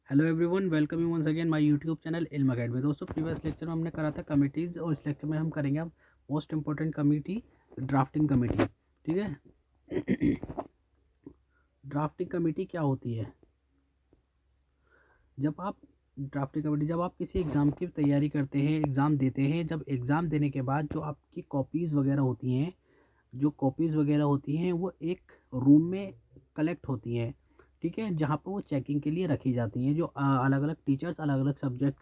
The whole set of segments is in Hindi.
Hello everyone, welcome you once again my YouTube channel Ilm Academy. दोस्तों, प्रीवियस लेक्चर में हमने करा था कमिटीज़ और इस लेक्चर में हम करेंगे अब most important committee, drafting committee. ठीक है। ड्राफ्टिंग कमेटी क्या होती है? जब आप किसी एग्ज़ाम की तैयारी करते हैं, एग्ज़ाम देते हैं, जब एग्ज़ाम देने के बाद जो आपकी कॉपीज़ वगैरह होती हैं वो एक रूम में कलेक्ट होती हैं। ठीक है, जहाँ पर वो चेकिंग के लिए रखी जाती हैं। जो अलग अलग टीचर्स अलग अलग सब्जेक्ट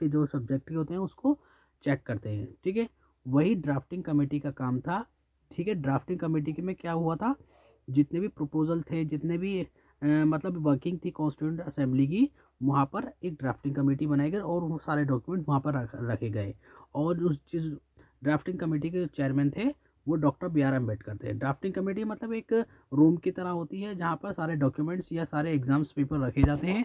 के होते हैं उसको चेक करते हैं। ठीक है, वही ड्राफ्टिंग कमेटी का काम था। ठीक है, ड्राफ्टिंग कमेटी के में क्या हुआ था, जितने भी प्रपोजल थे, जितने भी मतलब वर्किंग थी कॉन्स्टिट्यूंट असेंबली की, वहाँ पर एक ड्राफ्टिंग कमेटी बनाई गई और वो सारे डॉक्यूमेंट वहाँ पर रखे गए। और उस जिस ड्राफ्टिंग कमेटी के चेयरमैन थे वो डॉक्टर बी आर अम्बेडकर थे। ड्राफ्टिंग कमेटी मतलब एक रूम की तरह होती है जहाँ पर सारे डॉक्यूमेंट्स या सारे एग्जाम्स पेपर रखे जाते हैं।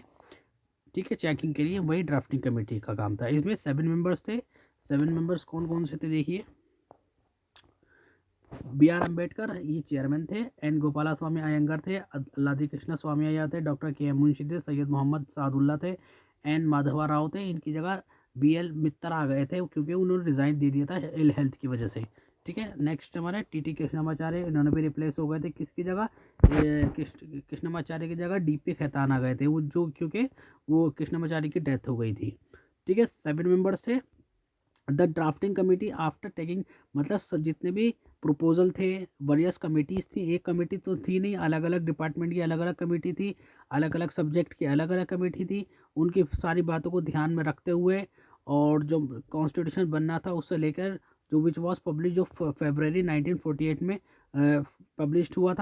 ठीक है, चेकिंग के लिए वही ड्राफ्टिंग कमेटी का काम था। इसमें 7 मेंबर्स थे। 7 मेंबर्स कौन कौन से थे देखिए। बी आर अम्बेडकर ये चेयरमैन थे। एन गोपाला स्वामी अयंगर थे। अल्लादी कृष्ण स्वामी अय्यर थे। डॉक्टर के एम मुंशी थे। सैयद मोहम्मद सादुल्ला थे। एन माधवा राव थे। इनकी जगह बी एल मित्तर आ गए थे क्योंकि उन्होंने रिज़ाइन दे दिया था इल हेल्थ की वजह से। ठीक है, नेक्स्ट हमारे टी टी कृष्णमाचार्य, इन्होंने भी रिप्लेस हो गए थे। किसकी जगह? कृष्णमाचार्य की जगह डी पी खैतान आ गए थे, वो जो क्योंकि वो कृष्णमाचार्य की डेथ हो गई थी। ठीक है, 7 मेंबर्स थे। The drafting committee after taking, मतलब जितने भी प्रपोजल थे, वरियस कमेटीज थी। एक कमेटी तो थी नहीं, अलग अलग डिपार्टमेंट की अलग अलग कमेटी थी, अलग अलग सब्जेक्ट की अलग अलग कमेटी थी। उनकी सारी बातों को ध्यान में रखते हुए और जो कॉन्स्टिट्यूशन बनना था उससे लेकर जो विच वॉज पब्लिश, जो फरवरी 1948 में पब्लिश्ड हुआ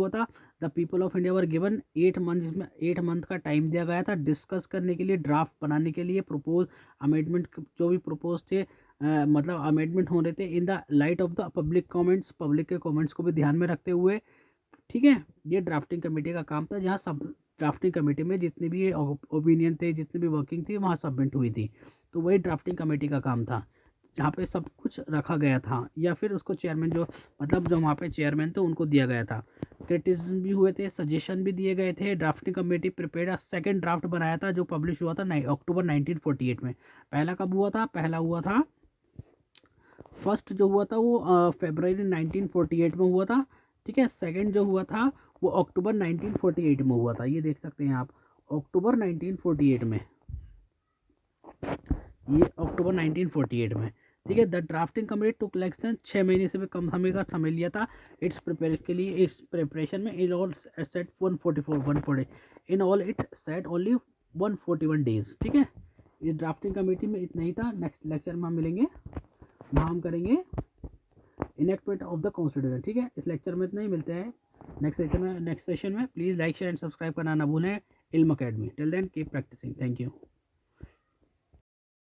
था। The people of India were given 8 month का टाइम दिया गया था डिस्कस करने के लिए, ड्राफ्ट बनाने के लिए, प्रपोज अमेंडमेंट जो भी प्रपोज थे, मतलब अमेंडमेंट हो रहे थे in the light of the public के कमेंट्स को भी ध्यान में रखते हुए। ठीक है, ये ड्राफ्टिंग कमेटी का काम था, जहाँ सब ड्राफ्टिंग कमेटी में जितने भी ओपिनियन थे, जितनी भी वर्किंग थी, वहाँ सबमिट हुई थी। तो वही ड्राफ्टिंग कमेटी का काम था, जहाँ पे सब कुछ रखा गया था, या फिर उसको चेयरमैन जो, मतलब जो वहाँ पे चेयरमैन थे उनको दिया गया था। क्रिटिसिज्म भी हुए थे, सजेशन भी दिए गए थे। Drafting committee prepare second draft बनाया था जो पब्लिश हुआ था अक्टूबर 1948 में। पहला कब हुआ था? पहला हुआ था, फर्स्ट जो हुआ था वो फरवरी 1948 में हुआ था। ठीक है, सेकंड जो हुआ था वो अक्टूबर 1948 में हुआ था। ये देख सकते हैं आप, अक्टूबर 1948 में, ये अक्टूबर 1948 में। ठीक है, the drafting committee took less than 6 महीने से भी कम समय का समय लिया था इट्स प्रिपेयर के लिए। इस प्रिपरेशन में in all set 140 in all it set only 141 days. ठीक है, इस ड्राफ्टिंग कमेटी में इतना ही था। नेक्स्ट लेक्चर में हम मिलेंगे, वहाँ हम करेंगे इनेक्टमेंट ऑफ द कॉन्स्टिट्यूशन। ठीक है, इस लेक्चर में इतना ही, मिलते हैं नेक्स्ट सेशन में। Please like share and subscribe करना ना भूलें Ilm Academy. Till then keep practising. Thank you.